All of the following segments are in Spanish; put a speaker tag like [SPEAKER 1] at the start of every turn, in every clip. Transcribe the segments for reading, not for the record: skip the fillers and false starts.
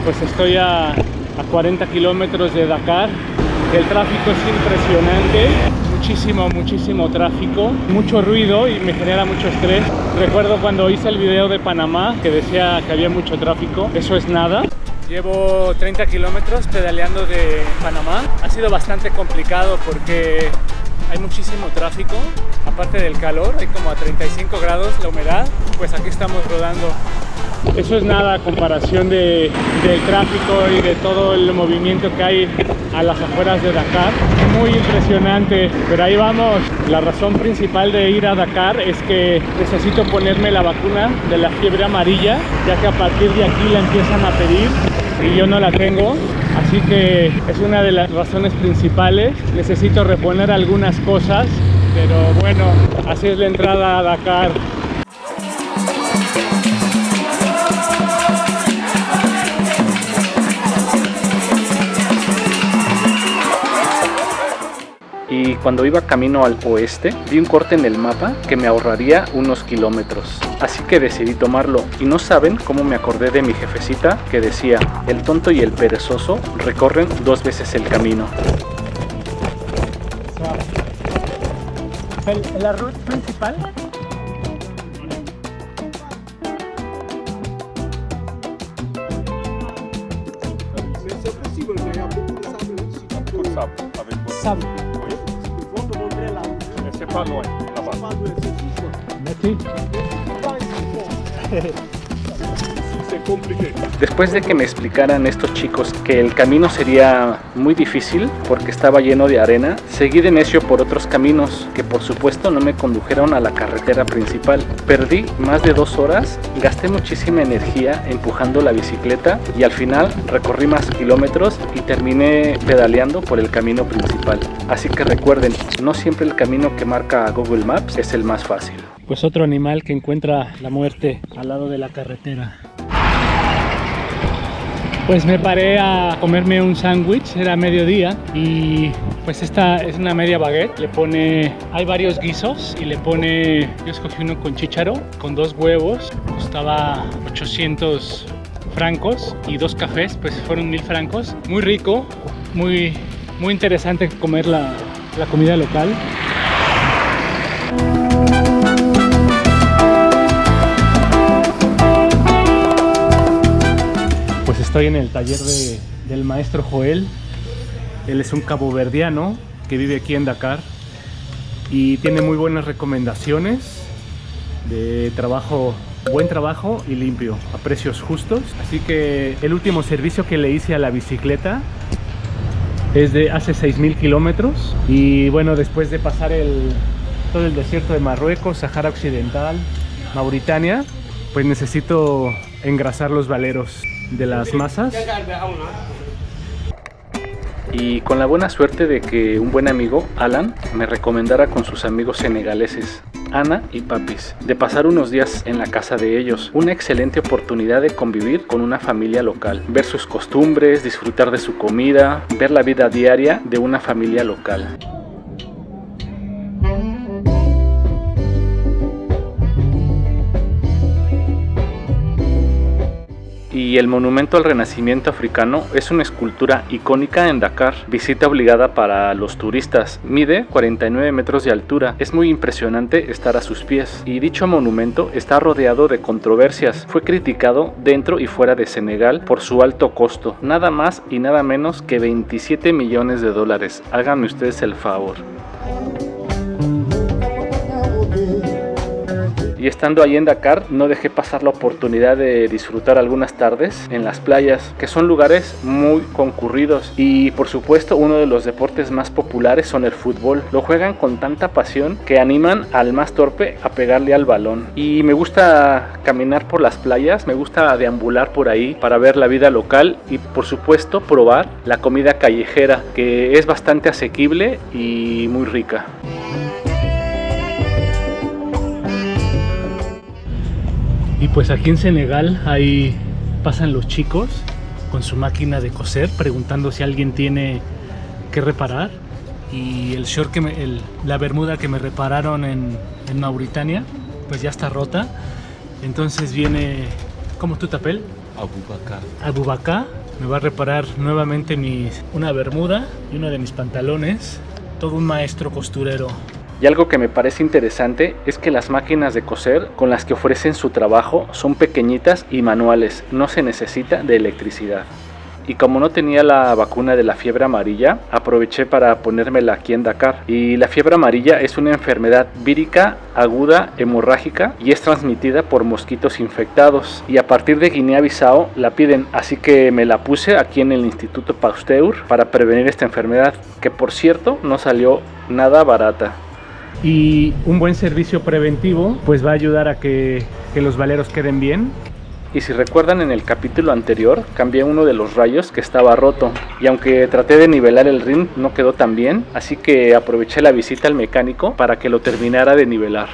[SPEAKER 1] pues estoy a 40 kilómetros de Dakar. El tráfico es impresionante, muchísimo tráfico, mucho ruido y me genera mucho estrés. Recuerdo cuando hice el video de Panamá que decía que había mucho tráfico, eso es nada. Llevo 30 kilómetros pedaleando de Panamá. Ha sido bastante complicado porque hay muchísimo tráfico, aparte del calor, hay como a 35 grados la humedad, pues aquí estamos rodando. Eso es nada a comparación del tráfico y de todo el movimiento que hay a las afueras de Dakar. Muy impresionante, pero ahí vamos. La razón principal de ir a Dakar es que necesito ponerme la vacuna de la fiebre amarilla, ya que a partir de aquí la empiezan a pedir y yo no la tengo. Así que es una de las razones principales. Necesito reponer algunas cosas, pero bueno, así es la entrada a Dakar.
[SPEAKER 2] Y cuando iba camino al oeste, vi un corte en el mapa que me ahorraría unos kilómetros. Así que decidí tomarlo. Y no saben cómo me acordé de mi jefecita que decía: el tonto y el perezoso recorren 2 veces el camino.
[SPEAKER 1] ¿La ruta principal? Sable.
[SPEAKER 2] Después de que me explicaran estos chicos que el camino sería muy difícil porque estaba lleno de arena, seguí de necio por otros caminos que por supuesto no me condujeron a la carretera principal. Perdí más de 2 horas, gasté muchísima energía empujando la bicicleta y al final recorrí más kilómetros y terminé pedaleando por el camino principal. Así que recuerden, no siempre el camino que marca Google Maps es el más fácil.
[SPEAKER 1] Pues otro animal que encuentra la muerte al lado de la carretera. Pues me paré a comerme un sándwich, era mediodía, y pues esta es una media baguette. Le pone, hay varios guisos y le pone, yo escogí uno con chícharo, con 2 huevos, costaba 800 francos y 2 cafés, pues fueron 1000 francos. Muy rico, muy interesante comer la comida local. Pues estoy en el taller del maestro Joel. Él es un caboverdiano que vive aquí en Dakar y tiene muy buenas recomendaciones de trabajo, buen trabajo y limpio, a precios justos. Así que el último servicio que le hice a la bicicleta es de hace 6000 kilómetros. Y bueno, después de pasar todo el desierto de Marruecos, Sahara Occidental, Mauritania, pues necesito engrasar los valeros de las masas.
[SPEAKER 2] Y con la buena suerte de que un buen amigo, Alan, me recomendara con sus amigos senegaleses, Ana y Papis, de pasar unos días en la casa de ellos. Una excelente oportunidad de convivir con una familia local, ver sus costumbres, disfrutar de su comida, ver la vida diaria de una familia local. Y el monumento al renacimiento africano es una escultura icónica en Dakar, visita obligada para los turistas. Mide 49 metros de altura, es muy impresionante estar a sus pies. Y dicho monumento está rodeado de controversias. Fue criticado dentro y fuera de Senegal por su alto costo, nada más y nada menos que 27 millones de dólares. Háganme ustedes el favor. Y estando ahí en Dakar, no dejé pasar la oportunidad de disfrutar algunas tardes en las playas, que son lugares muy concurridos. Y por supuesto, uno de los deportes más populares son el fútbol. Lo juegan con tanta pasión que animan al más torpe a pegarle al balón. Y me gusta caminar por las playas, me gusta deambular por ahí para ver la vida local y por supuesto probar la comida callejera, que es bastante asequible y muy rica.
[SPEAKER 1] Y pues aquí en Senegal ahí pasan los chicos con su máquina de coser preguntando si alguien tiene que reparar. Y el short la bermuda que me repararon en Mauritania pues ya está rota. Entonces viene, ¿cómo tu t'appelles? Abubakar me va a reparar nuevamente una bermuda y uno de mis pantalones. Todo un maestro costurero.
[SPEAKER 2] Y algo que me parece interesante es que las máquinas de coser con las que ofrecen su trabajo son pequeñitas y manuales, no se necesita de electricidad. Y como no tenía la vacuna de la fiebre amarilla, aproveché para ponérmela aquí en Dakar. Y la fiebre amarilla es una enfermedad vírica, aguda, hemorrágica y es transmitida por mosquitos infectados. Y a partir de Guinea-Bissau la piden, así que me la puse aquí en el Instituto Pasteur para prevenir esta enfermedad, que por cierto no salió nada barata.
[SPEAKER 1] Y un buen servicio preventivo pues va a ayudar a que los veleros queden bien.
[SPEAKER 2] Y si recuerdan, en el capítulo anterior cambié uno de los rayos que estaba roto, y aunque traté de nivelar el rim no quedó tan bien, así que aproveché la visita al mecánico para que lo terminara de nivelar.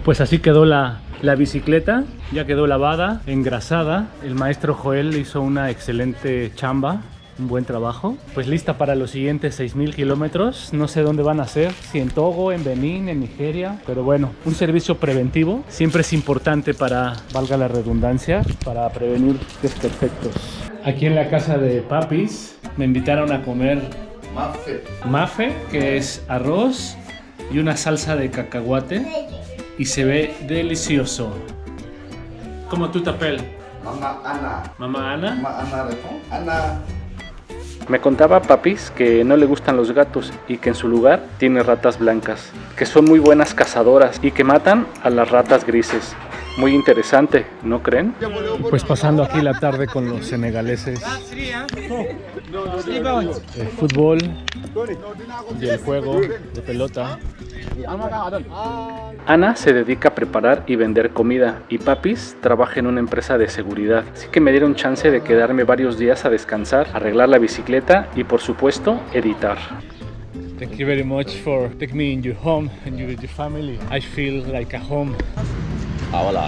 [SPEAKER 1] Pues así quedó la bicicleta, ya quedó lavada, engrasada. El maestro Joel hizo una excelente chamba. Un buen trabajo. Pues lista para los siguientes 6,000 kilómetros. No sé dónde van a ser, si en Togo, en Benín, en Nigeria. Pero bueno, un servicio preventivo siempre es importante para, valga la redundancia, para prevenir desperfectos. Aquí en la casa de Papis me invitaron a comer mafe, que es arroz y una salsa de cacahuate. Y se ve delicioso. ¿Cómo tú tapel?
[SPEAKER 3] Mamá Ana.
[SPEAKER 1] ¿Mamá Ana?
[SPEAKER 3] Mamá Ana, Ana.
[SPEAKER 2] Me contaba Papis que no le gustan los gatos y que en su lugar tiene ratas blancas, que son muy buenas cazadoras y que matan a las ratas grises. Muy interesante, ¿no creen?
[SPEAKER 1] Pues pasando aquí la tarde con los senegaleses. El fútbol y el juego de pelota.
[SPEAKER 2] Ana se dedica a preparar y vender comida y Papis trabaja en una empresa de seguridad, así que me dieron chance de quedarme varios días a descansar, arreglar la bicicleta y por supuesto editar.
[SPEAKER 1] Thank you very much for taking me in your home and your family. I feel like a home.
[SPEAKER 3] Hola.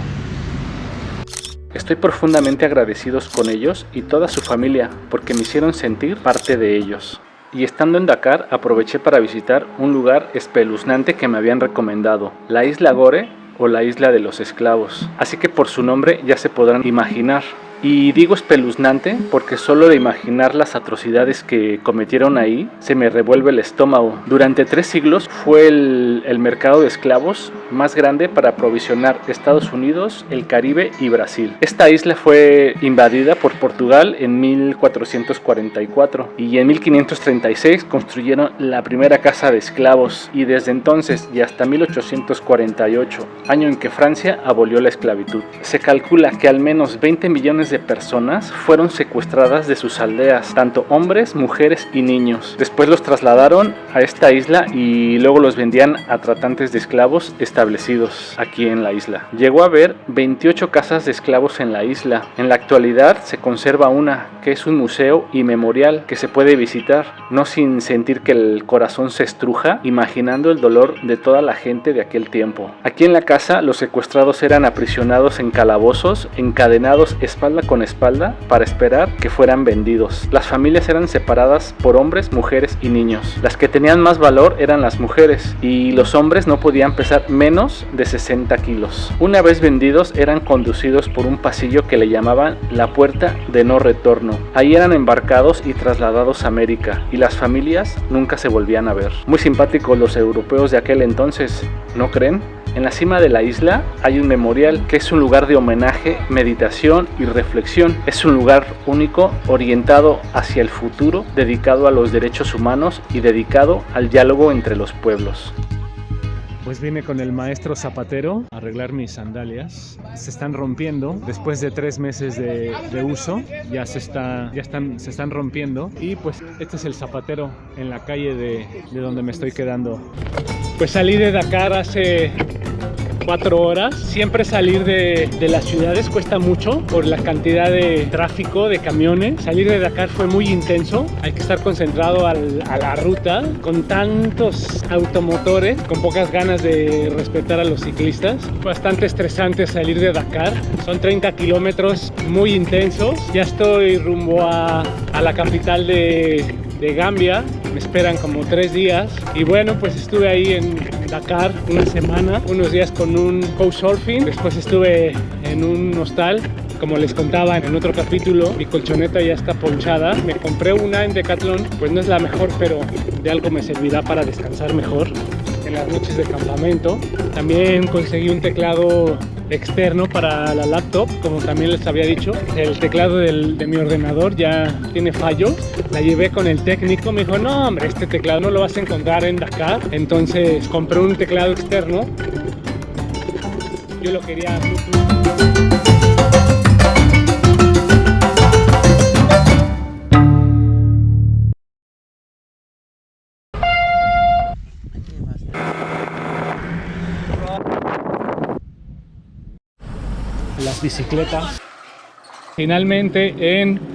[SPEAKER 2] Estoy profundamente agradecidos con ellos y toda su familia porque me hicieron sentir parte de ellos. Y estando en Dakar aproveché para visitar un lugar espeluznante que me habían recomendado, la isla Gore o la isla de los esclavos. Así que por su nombre ya se podrán imaginar. Y digo espeluznante porque solo de imaginar las atrocidades que cometieron ahí se me revuelve el estómago. Durante 3 siglos fue el mercado de esclavos más grande para aprovisionar Estados Unidos, el Caribe y Brasil. Esta isla fue invadida por Portugal en 1444 y en 1536 construyeron la primera casa de esclavos y desde entonces y hasta 1848, año en que Francia abolió la esclavitud. Se calcula que al menos 20 millones de personas fueron secuestradas de sus aldeas, tanto hombres, mujeres y niños. Después los trasladaron a esta isla y luego los vendían a tratantes de esclavos establecidos aquí en la isla. Llegó a haber 28 casas de esclavos en la isla. En la actualidad se conserva una, que es un museo y memorial que se puede visitar, no sin sentir que el corazón se estruja, imaginando el dolor de toda la gente de aquel tiempo. Aquí en la casa los secuestrados eran aprisionados en calabozos, encadenados espalda con espalda para esperar que fueran vendidos. Las familias eran separadas por hombres, mujeres y niños. Las que tenían más valor eran las mujeres y los hombres no podían pesar menos de 60 kilos. Una vez vendidos eran conducidos por un pasillo que le llamaban la puerta de no retorno. Ahí eran embarcados y trasladados a América y las familias nunca se volvían a ver. Muy simpáticos los europeos de aquel entonces, ¿no creen? En la cima de la isla hay un memorial que es un lugar de homenaje, meditación y reflexión. Es un lugar único, orientado hacia el futuro, dedicado a los derechos humanos y dedicado al diálogo entre los pueblos.
[SPEAKER 1] Pues vine con el maestro zapatero a arreglar mis sandalias. Se están rompiendo después de 3 meses de uso. Ya se están rompiendo. Y pues este es el zapatero en la calle de donde me estoy quedando. Pues salí de Dakar hace 4 horas. Siempre salir de las ciudades cuesta mucho por la cantidad de tráfico, de camiones. Salir de Dakar fue muy intenso. Hay que estar concentrado a la ruta con tantos automotores, con pocas ganas de respetar a los ciclistas. Bastante estresante salir de Dakar. Son 30 kilómetros muy intensos. Ya estoy rumbo a la capital de Gambia. Me esperan como 3 días y bueno, pues estuve ahí en Dakar una semana, unos días con un couchsurfing, después estuve en un hostal como les contaba en otro capítulo, mi colchoneta ya está ponchada. Me compré una en Decathlon, pues no es la mejor, pero de algo me servirá para descansar mejor en las noches de campamento. También conseguí un teclado externo para la laptop, como también les había dicho. El teclado de mi ordenador ya tiene fallo. La llevé con el técnico, me dijo, no hombre, este teclado no lo vas a encontrar en Dakar. Entonces compré un teclado externo. Yo lo quería las bicicletas. Finalmente en